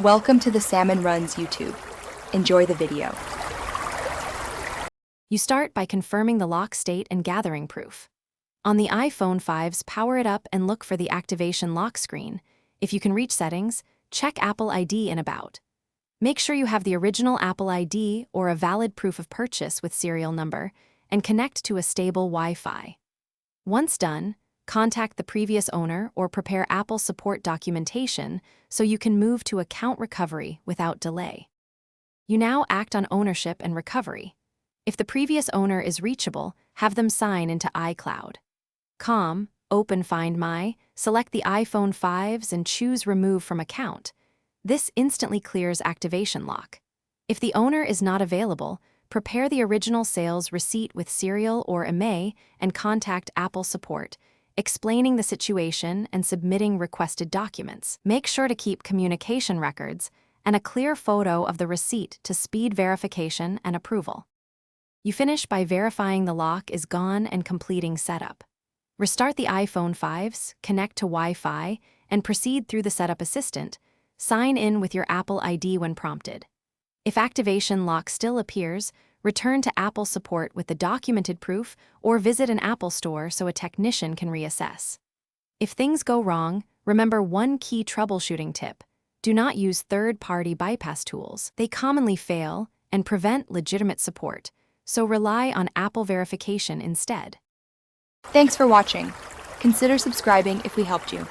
Welcome to the Salmon Runs YouTube. Enjoy the video. You start by confirming the lock state and gathering proof. On the iPhone 5s, power it up and look for the activation lock screen. If you can reach settings, check Apple ID and About. Make sure you have the original Apple ID or a valid proof of purchase with serial number, and connect to a stable Wi-Fi. Once done, contact the previous owner or prepare Apple support documentation so you can move to account recovery without delay. You now act on ownership and recovery. If the previous owner is reachable, have them sign into iCloud. Open Find My, select the iPhone 5s and choose Remove from Account. This instantly clears activation lock. If the owner is not available, prepare the original sales receipt with serial or IMEI and contact Apple support, explaining the situation and submitting requested documents. Make sure to keep communication records and a clear photo of the receipt to speed verification and approval. You finish by verifying the lock is gone and completing setup. Restart the iPhone 5s, connect to Wi-Fi, and proceed through the setup assistant. Sign in with your Apple ID when prompted. If activation lock still appears, return to Apple support with the documented proof or visit an Apple store so a technician can reassess. If things go wrong, remember one key troubleshooting tip. Do not use third-party bypass tools. They commonly fail and prevent legitimate support, so rely on Apple verification instead. Thanks for watching. Consider subscribing if we helped you.